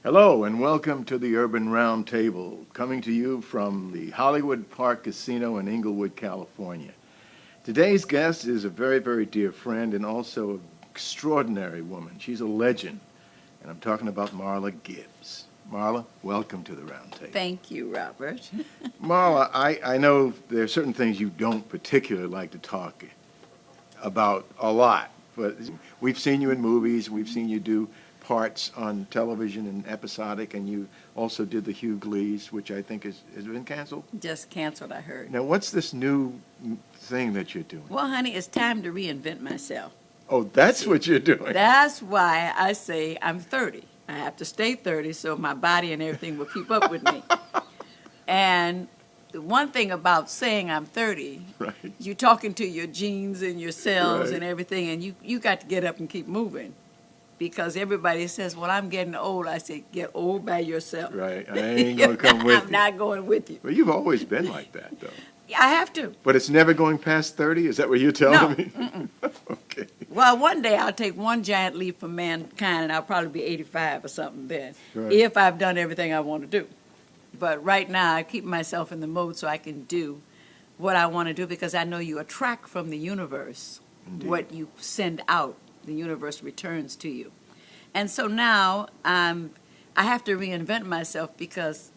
Hello and welcome to the Urban Roundtable, coming to you from the Hollywood Park Casino in Inglewood, California. Today's guest is a very, very dear friend and also an extraordinary woman. She's a legend, and I'm talking about Marla Gibbs. Marla, welcome to the Roundtable. Thank you, Robert. Marla, I know there are certain things you don't particularly like to talk about a lot, but we've seen you in movies, we've seen you do parts on television and episodic, and you also did the Hugh Glees, which I think has been canceled. Just canceled, I heard. Now, what's this new thing that you're doing? Well, honey, it's time to reinvent myself. Oh, that's what you're doing. That's why I say I'm 30. I have to stay 30 so my body and everything will keep up with me. And the one thing about saying I'm 30, Right. you're talking to your genes and your cells Right. and everything, and you got to get up and keep moving. Because everybody says, well, I'm getting old. I say, get old by yourself. Right. I ain't going to come with you. I'm not going with you. Well, you've always been like that, though. I have to. But it's never going past 30? Is that what you're telling No. me? Mm-mm. Okay. Well, one day I'll take one giant leap for mankind, and I'll probably be 85 or something then, Right. if I've done everything I want to do. But right now, I keep myself in the mode so I can do what I want to do, because I know you attract from the universe Indeed. what you send out. The universe returns to you. And so now I have to reinvent myself, because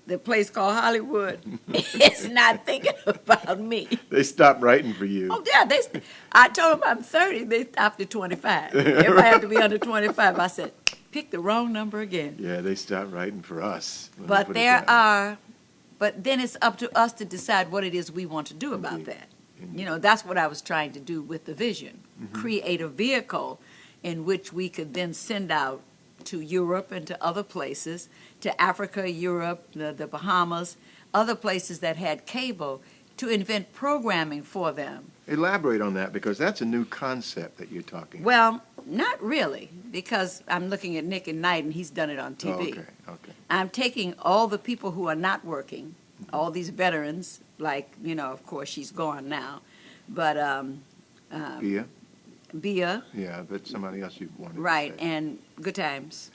the place called Hollywood is not thinking about me. They stopped writing for you. Oh, yeah. I told them I'm 30. They stopped at 25. Everybody have to be under 25. I said, pick the wrong number again. Yeah, they stopped writing for us. Let me But put it that way. but then it's up to us to decide what it is we want to do about Indeed. that. Indeed. You know, that's what I was trying to do with the vision. Mm-hmm. Create a vehicle in which we could then send out to Europe and to other places, to Africa, Europe, the Bahamas, other places that had cable, to invent programming for them. Elaborate on that, because that's a new concept that you're talking about. Well, not really, because I'm looking at Nick at Night, and he's done it on TV. Oh, okay. I'm taking all the people who are not working, all these veterans, like, of course, she's gone now, but Bia, Yeah, but somebody else you wanted right, to say. and Good Times,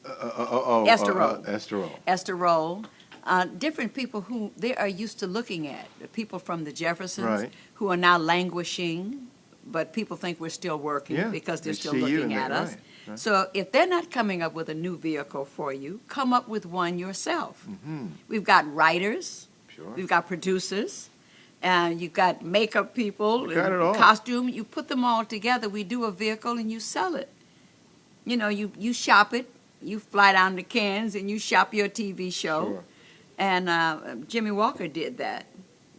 Esther Roll. Esther Roll. Esther Roll, different people who they are used to looking at, the people from the Jeffersons, Right. who are now languishing, but people think we're still working Yeah, because they're they still see you looking and at they- us. right. So if they're not coming up with a new vehicle for you, come up with one yourself. Mm-hmm. We've got writers, Sure. we've got producers, and you've got makeup people, We got and it all. costume. You put them all together. We do a vehicle and you sell it. You shop it. You fly down to Cairns and you shop your TV show. Sure. And Jimmy Walker did that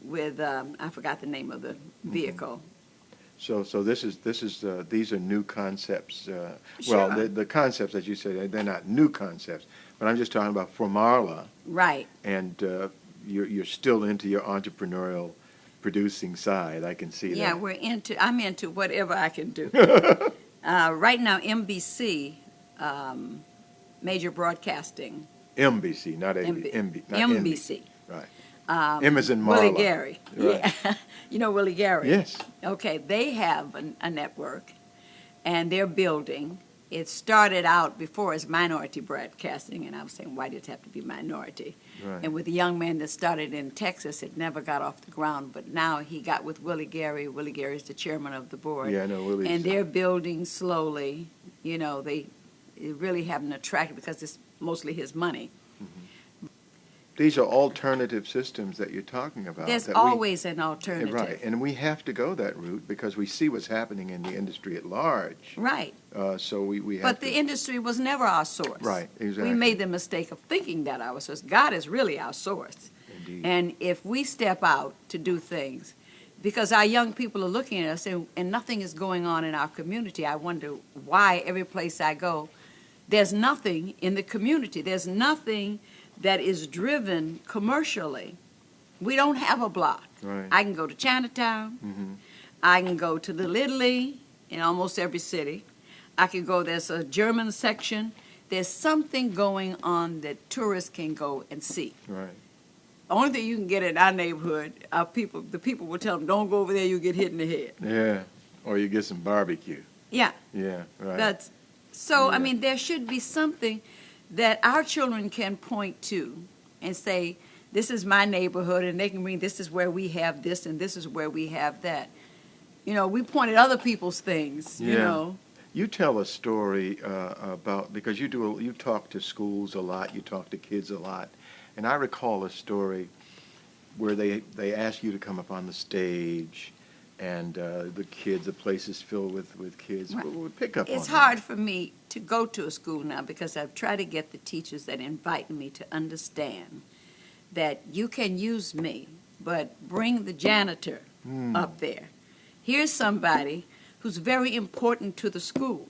with I forgot the name of the vehicle. So these are new concepts. Sure. Well, the concepts that you said, they're not new concepts, but I'm just talking about for Marla, Right. and you're still into your entrepreneurial producing side. I can see Yeah, that. I'm into whatever I can do. Right now, NBC, major broadcasting. NBC, not NB- not NBC. Right. M as in Marla. Willie Gary. Right. Yeah. You know Willie Gary? Yes. Okay, they have a network, and they're building. It started out before as minority broadcasting, and I was saying, why did it have to be minority? Right. And with the young man that started in Texas, it never got off the ground, but now he got with Willie Gary. Willie Gary is the chairman of the board. Yeah, I know Willie's. And they're building slowly. They really haven't attracted, because it's mostly his money. These are alternative systems that you're talking about. There's that always an alternative. Right, and we have to go that route because we see what's happening in the industry at large. Right. So we have But to. the industry was never our source. Right, exactly. We made the mistake of thinking that our source. God is really our source. Indeed. And if we step out to do things, because our young people are looking at us and nothing is going on in our community, I wonder why every place I go, there's nothing in the community. There's nothing that is driven commercially. We don't have a block. Right. I can go to Chinatown. Mhm. I can go to Little Italy in almost every city. I can go, there's a German section. There's something going on that tourists can go and see. Right. The only thing you can get in our neighborhood, the people will tell them, don't go over there, you'll get hit in the head. Yeah. Or you get some barbecue. Yeah. Yeah. Right. That's so. Yeah. I mean, there should be something that our children can point to and say, this is my neighborhood, and they can read, this is where we have this and this is where we have that. You know, we point at other people's things, you Yeah. know. You tell a story about, because you talk to schools a lot, you talk to kids a lot, and I recall a story where they ask you to come up on the stage, and the place is filled with kids. Right. We'll pick up on It's that. hard for me to go to a school now because I've tried to get the teachers that invite me to understand that you can use me, but bring the janitor up there. Here's somebody who's very important to the school,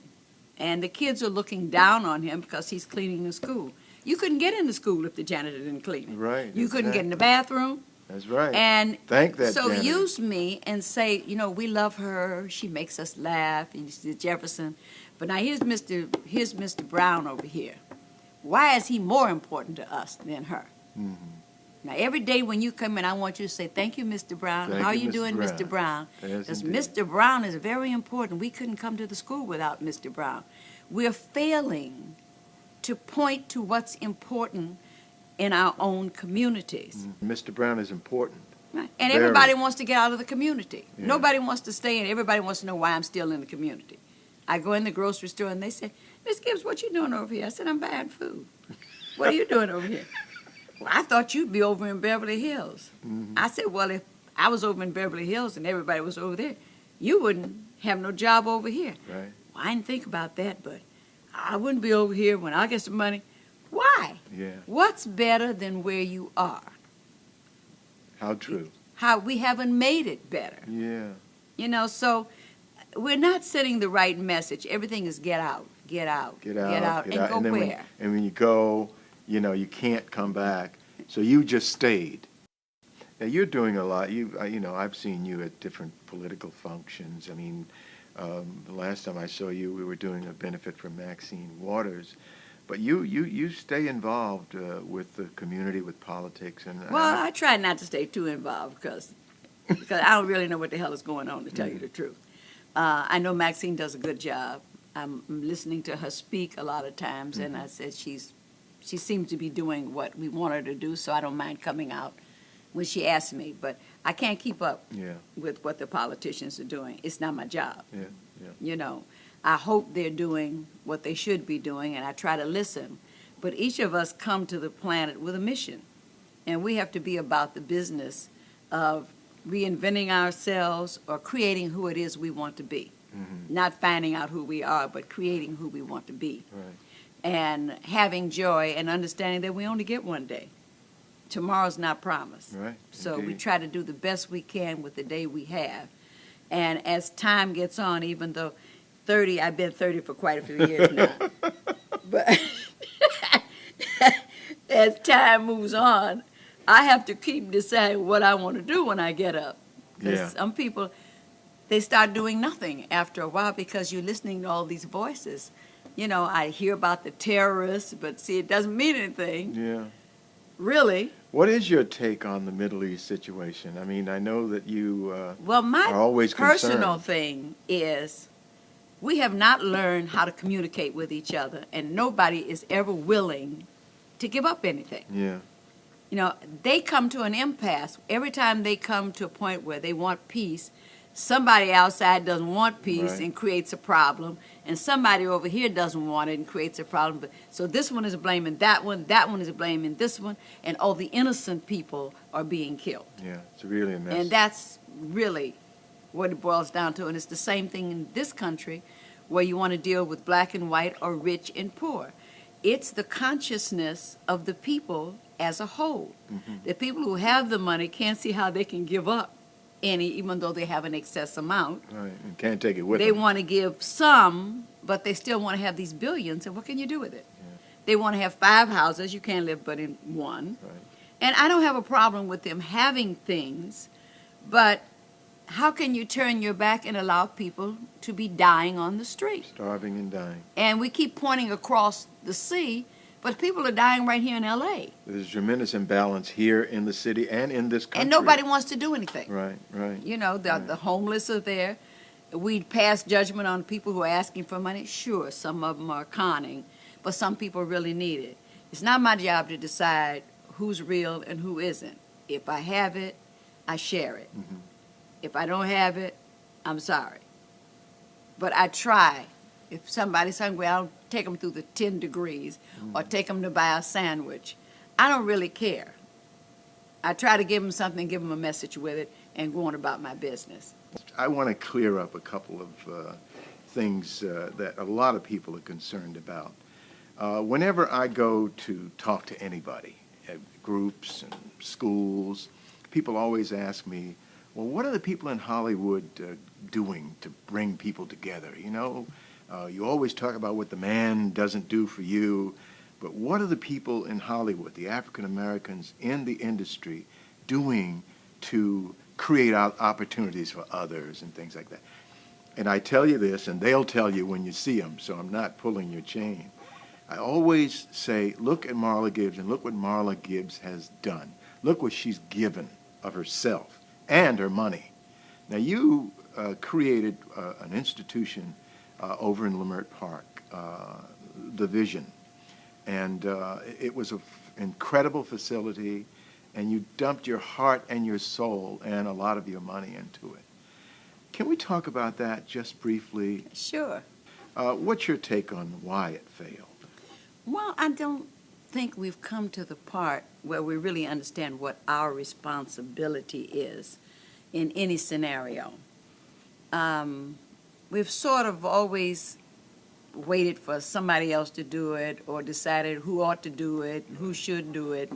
and the kids are looking down on him because he's cleaning the school. You couldn't get in the school if the janitor didn't clean it. Right. You couldn't get in the exactly. bathroom. That's right. And Thank that so janitor. use me and say, you know, we love her. She makes us laugh. And she's Jefferson. But now here's Mr. Brown over here. Why is he more important to us than her? Mhm. Now, every day when you come in, I want you to say, thank you, Mr. Brown. Thank How are you, you Mr. doing, Brown. Mr. Brown? Yes, Because indeed. Mr. Brown is very important. We couldn't come to the school without Mr. Brown. We're failing to point to what's important in our own communities. Mr. Brown is important. Right. And Very. everybody wants to get out of the community. Yeah. Nobody wants to stay in. Everybody wants to know why I'm still in the community. I go in the grocery store and they say, Miss Gibbs, what you doing over here? I said, I'm buying food. What are you doing over here? Well, I thought you'd be over in Beverly Hills. Mhm. I said, well, if I was over in Beverly Hills and everybody was over there, you wouldn't have no job over here. Right. Well, I didn't think about that, but I wouldn't be over here when I get some money. Why? Yeah. What's better than where you are? How true. How we haven't made it better. Yeah. You know, so we're not sending the right message. Everything is get out, get out, Get out. and go And then where? when you go, you know, you can't come back. So you just stayed. Now you're doing a lot. You know, I've seen you at different political functions. I mean, the last time I saw you, we were doing a benefit for Maxine Waters. But you stay involved with the community, with politics, and Well, I try not to stay too involved because I don't really know what the hell is going on, to tell you the truth. I know Maxine does a good job. I'm listening to her speak a lot of times, and I said she seems to be doing what we want her to do, so I don't mind coming out when she asks me. But I can't keep up yeah, with what the politicians are doing. It's not my job. yeah. You know, I hope they're doing what they should be doing, and I try to listen. But each of us come to the planet with a mission, and we have to be about the business of reinventing ourselves or creating who it is we want to be. Mm-hmm. Not finding out who we are, but creating who we want to be. Right. And having joy and understanding that we only get one day. Tomorrow's not promised. Right. So we Indeed. try to do the best we can with the day we have. And as time gets on, even though I've been 30 for quite a few years now. But as time moves on, I have to keep deciding what I want to do when I get up. Because Yeah. some people, they start doing nothing after a while because you're listening to all these voices. You know, I hear about the terrorists, but see, it doesn't mean anything, Yeah. really. What is your take on the Middle East situation? I mean, I know that you Well, my are always personal concerned. thing is we have not learned how to communicate with each other, and nobody is ever willing to give up anything. Yeah. You know, they come to an impasse. Every time they come to a point where they want peace, somebody outside doesn't want peace Right. and creates a problem, and somebody over here doesn't want it and creates a problem. But so this one is blaming that one is blaming this one, and all the innocent people are being killed. Yeah. It's really a mess. And that's really what it boils down to. And it's the same thing in this country where you want to deal with black and white or rich and poor. It's the consciousness of the people as a whole. Mm-hmm. The people who have the money can't see how they can give up any, even though they have an excess amount. Right. And can't take it with They them. want to give some, but they still want to have these billions, and what can you do with it? Yeah. They want to have 5 houses. You can't live but in one. Right. And I don't have a problem with them having things, but how can you turn your back and allow people to be dying on the street? Starving and dying. And we keep pointing across the sea, but people are dying right here in L.A. There's tremendous imbalance here in the city and in this country. And nobody wants to do anything. Right. Right. You know, Right. the homeless are there. We pass judgment on people who are asking for money. Sure, some of them are conning, but some people really need it. It's not my job to decide who's real and who isn't. If I have it, I share it. Mm-hmm. If I don't have it, I'm sorry. But I try. If somebody's hungry, I'll take them through the 10 degrees or take them to buy a sandwich. I don't really care. I try to give them something, give them a message with it, and go on about my business. I want to clear up a couple of things that a lot of people are concerned about. Whenever I go to talk to anybody, at groups and schools, people always ask me, well, what are the people in Hollywood doing to bring people together? You know, you always talk about what the man doesn't do for you, but what are the people in Hollywood, the African Americans in the industry, doing to create opportunities for others and things like that? And I tell you this, and they'll tell you when you see them, so I'm not pulling your chain. I always say, look at Marla Gibbs and look what Marla Gibbs has done. Look what she's given of herself and her money. Now, you created an institution over in Leimert Park, the Vision, and it was an incredible facility, and you dumped your heart and your soul and a lot of your money into it. Can we talk about that just briefly? Sure. What's your take on why it failed? Well, I don't think we've come to the part where we really understand what our responsibility is in any scenario. We've sort of always waited for somebody else to do it or decided who ought to do it, who should do it.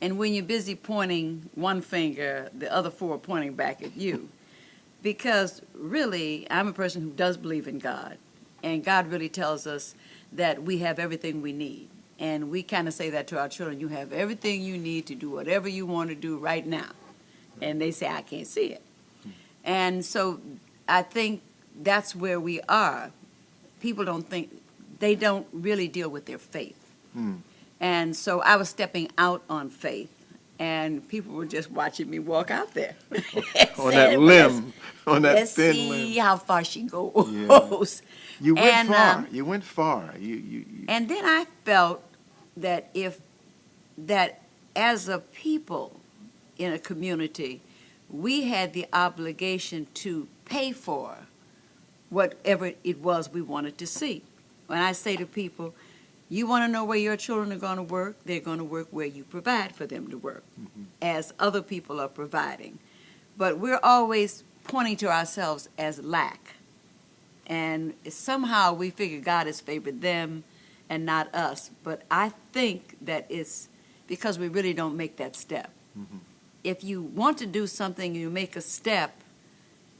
And when you're busy pointing one finger, the other four are pointing back at you. Because really, I'm a person who does believe in God. And God really tells us that we have everything we need. And we kind of say that to our children. You have everything you need to do whatever you want to do right now. And they say, I can't see it. And so I think that's where we are. People don't think, they don't really deal with their faith. And so I was stepping out on faith. And people were just watching me walk out there. On that limb, on that let's thin see limb. how far she goes. Yeah. You went And, far. You went far. You. And then I felt that that as a people in a community, we had the obligation to pay for whatever it was we wanted to see. When I say to people, you want to know where your children are going to work, they're going to work where you provide for them to work, as other people are providing. But we're always pointing to ourselves as lack. And somehow we figure God has favored them and not us. But I think that it's because we really don't make that step. If you want to do something and you make a step,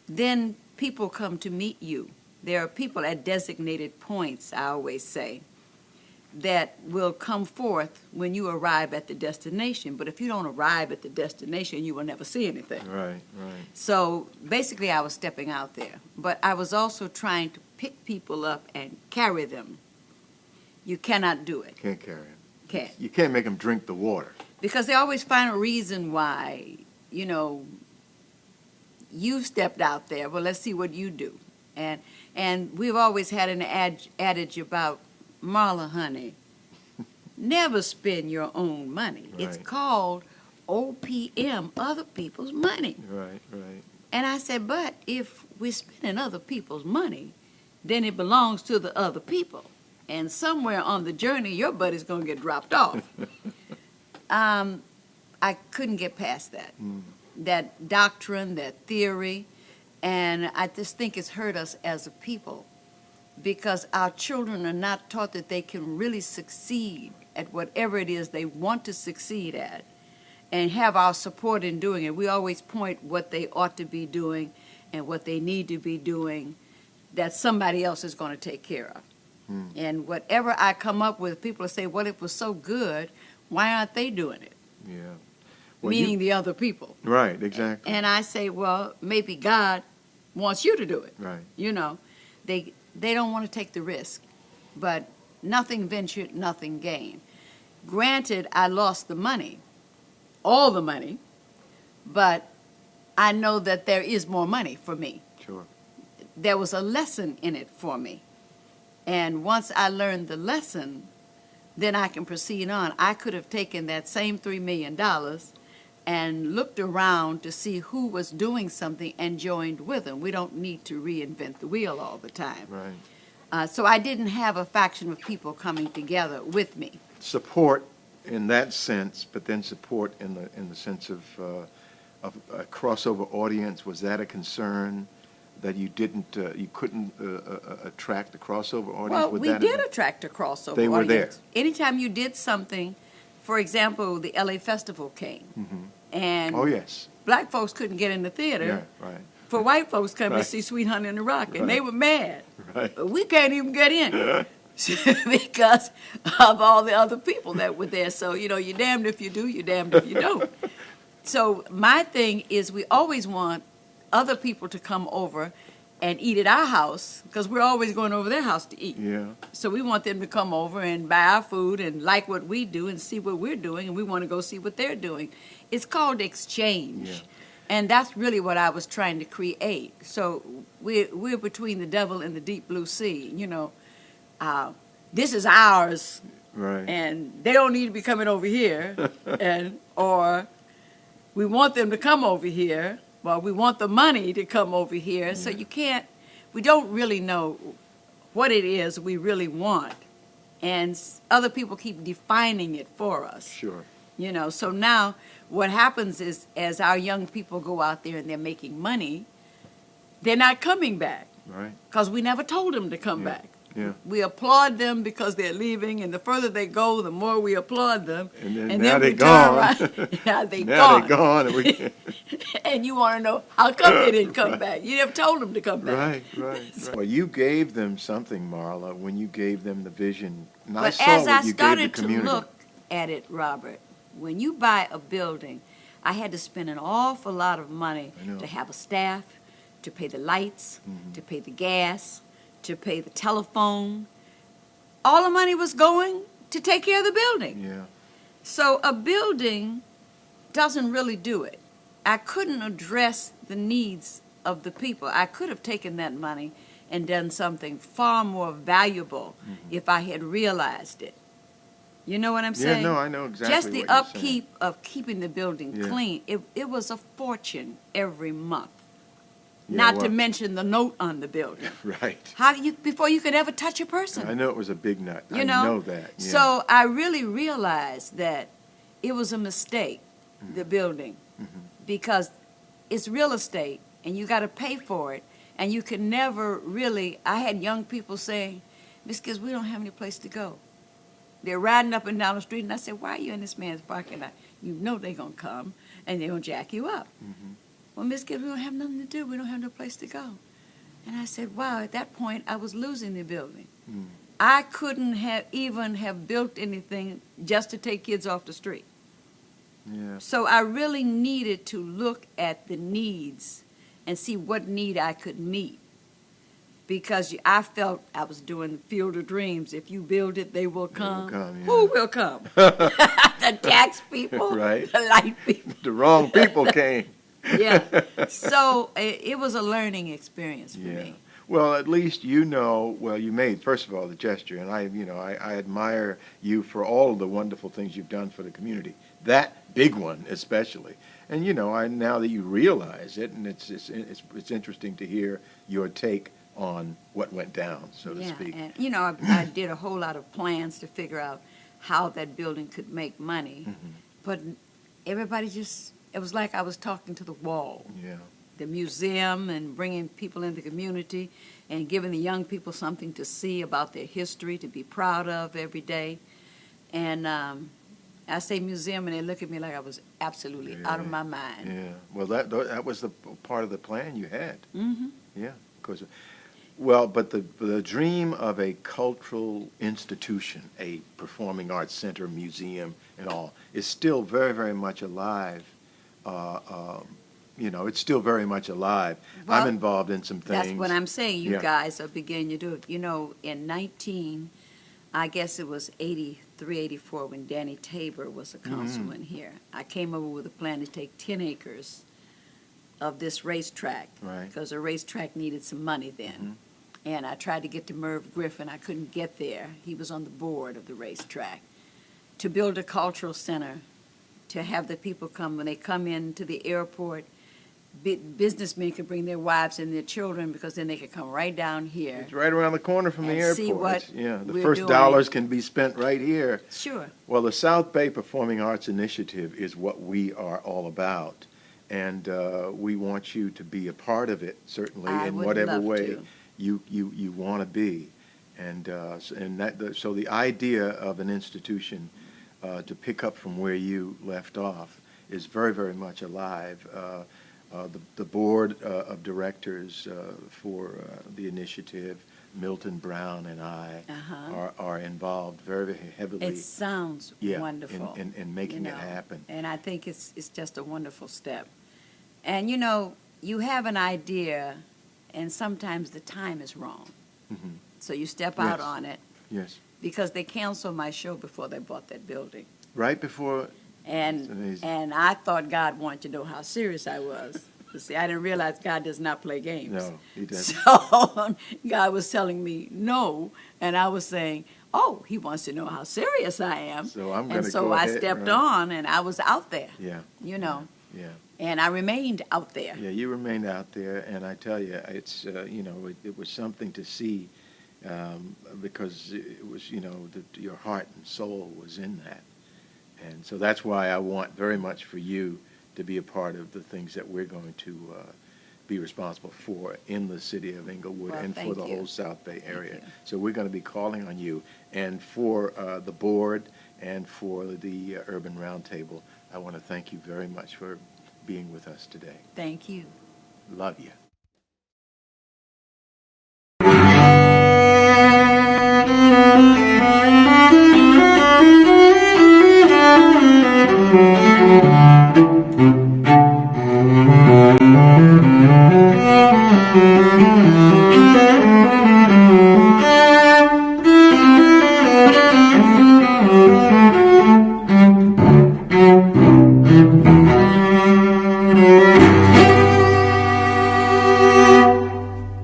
then people come to meet you. There are people at designated points, I always say, that will come forth when you arrive at the destination. But if you don't arrive at the destination, you will never see anything. Right. So basically I was stepping out there. But I was also trying to pick people up and carry them. You cannot do it. Can't carry them. Can't. You can't make them drink the water. Because they always find a reason why, you stepped out there. Well, let's see what you do. And we've always had an adage about, Marla, honey, never spend your own money. Right. It's called OPM, other people's money. Right. And I said, but if we're spending other people's money, then it belongs to the other people. And somewhere on the journey, your buddy's going to get dropped off. I couldn't get past that. That doctrine, that theory. And I just think it's hurt us as a people, because our children are not taught that they can really succeed at whatever it is they want to succeed at and have our support in doing it. We always point what they ought to be doing and what they need to be doing that somebody else is going to take care of. And whatever I come up with, people say, well, it was so good, why aren't they doing it? Yeah. Well, Meaning the other people. Right, exactly. And I say, well, maybe God wants you to do it. Right. They don't want to take the risk. But nothing ventured, nothing gained. Granted, I lost the money, all the money, but I know that there is more money for me. Sure. There was a lesson in it for me. And once I learned the lesson, then I can proceed on. I could have taken that same $3 million and looked around to see who was doing something and joined with them. We don't need to reinvent the wheel all the time. Right. So I didn't have a faction of people coming together with me. Support in that sense, but then support in the sense of a crossover audience. Was that a concern that you couldn't attract a crossover audience? Well, Would we that did attract a crossover They were audience. there. Anytime you did something, for example, the LA Festival came, and Oh, yes. black folks couldn't get in the theater Yeah, right. for white folks coming Right. to see Sweet Honey in the Rock, and Right. they were mad. Right. But we can't even get in because of all the other people that were there. So, you're damned if you do, you're damned if you don't. So my thing is we always want other people to come over and eat at our house because we're always going over their house to eat. Yeah. So we want them to come over and buy our food and like what we do and see what we're doing, and we want to go see what they're doing. It's called exchange. Yeah. And that's really what I was trying to create. So we're between the devil and the deep blue sea. This is ours, Right. and they don't need to be coming over here, or we want them to come over here. Well, we want the money to come over here. So we don't really know what it is we really want. And other people keep defining it for us. Sure. So now what happens is as our young people go out there and they're making money, they're not coming back Right. because we never told them to come Yeah. back. Yeah. We applaud them because they're leaving, and the further they go, the more we applaud them. And then now then they're we turn gone. around, now they're Now gone. they're gone. And we, And you want to know how come they didn't come back? You never told them to come back. right. Well, you gave them something, Marla, when you gave them the vision. And I But saw as what I you gave the started to community. look at it, Robert, when you buy a building, I had to spend an awful lot of money I know. to have a staff, to pay the lights, to pay the gas, to pay the telephone. All the money was going to take care of the building. Yeah. So a building doesn't really do it. I couldn't address the needs of the people. I could have taken that money and done something far more valuable if I had realized it. You know what I'm saying? Yeah, no, I know exactly Just the what you're upkeep of keeping the building Yeah. clean, it was a fortune every month. Yeah, Not to well- mention the note on the building. Right. How do you before you could ever touch a person? I know it was a big nut. You I know? that. Yeah. So I really realized that it was a mistake, the building, because it's real estate and you got to pay for it, and you can never really. I had young people saying, "Miss Gibbs, we don't have any place to go." They're riding up and down the street, and I said, "Why are you in this man's parking lot? You know they're gonna come and they're gonna jack you up." Well, Miss Gibbs, we don't have nothing to do. We don't have no place to go. And I said, wow, at that point, I was losing the building. I couldn't even have built anything just to take kids off the street. Yeah. So I really needed to look at the needs and see what need I could meet. Because I felt I was doing the Field of Dreams. If you build it, they will come. come, yeah. Who will come? The tax people, Right. the light people. The wrong people came. Yeah. So it was a learning experience for Yeah. me. Well, at least you made, first of all, the gesture, and I admire you for all of the wonderful things you've done for the community. That big one, especially. And now that you realize it, and it's interesting to hear your take on what went down, so to speak. And I did a whole lot of plans to figure out how that building could make money, but everybody it was like I was talking to the wall. Yeah. The museum and bringing people into the community and giving the young people something to see about their history, to be proud of every day. And I say museum, and they look at me like I was absolutely out of my mind. Yeah. Well, that was the part of the plan you had. Mm-hmm. Yeah. Because, well, but the dream of a cultural institution, a performing arts center, museum, and all, is still very, very much alive. It's still very much alive. Well, I'm involved in some things. That's what I'm saying. You Yeah. guys are beginning to do it. In I guess it was 83, 84, when Danny Tabor was a councilman here. I came over with a plan to take 10 acres of this racetrack. Right. Because the racetrack needed some money then. and I tried to get to Merv Griffin. I couldn't get there. He was on the board of the racetrack. To build a cultural center, to have the people come, when they come into the airport, businessmen could bring their wives and their children, because then they could come right down here. It's right around the corner from the And airport. see what Yeah, the we're first doing. dollars can be spent right here. Sure. Well, the South Bay Performing Arts Initiative is what we are all about, and we want you to be a part of it, certainly, I in would whatever love way to. you want to be. And so the idea of an institution to pick up from where you left off is very, very much alive. The board of directors for the initiative, Milton Brown and I, are involved very, very heavily. It sounds wonderful. In making it happen. And I think it's just a wonderful step. And you have an idea, and sometimes the time is wrong. Mhm. So you step out Yes. on it, Yes. because they canceled my show before they bought that building. Right before. It's And amazing. I thought God wanted to know how serious I was. You see, I didn't realize God does not play games. No, he doesn't. So God was telling me no, and I was saying, oh, he wants to know how serious I am. So I'm going And to so go I ahead, stepped right. on, and I was out there, Yeah. Yeah. Yeah. And I remained out there. Yeah, you remained out there, and I tell you, it's it was something to see, because it was your heart and soul was in that, and so that's why I want very much for you to be a part of the things that we're going to be responsible for in the city of Inglewood, Well, and for thank the you. whole South Bay area. you. So we're going to be calling on you, and for the board and for the Urban Roundtable, I want to thank you very much for being with us today. Thank you. Love you.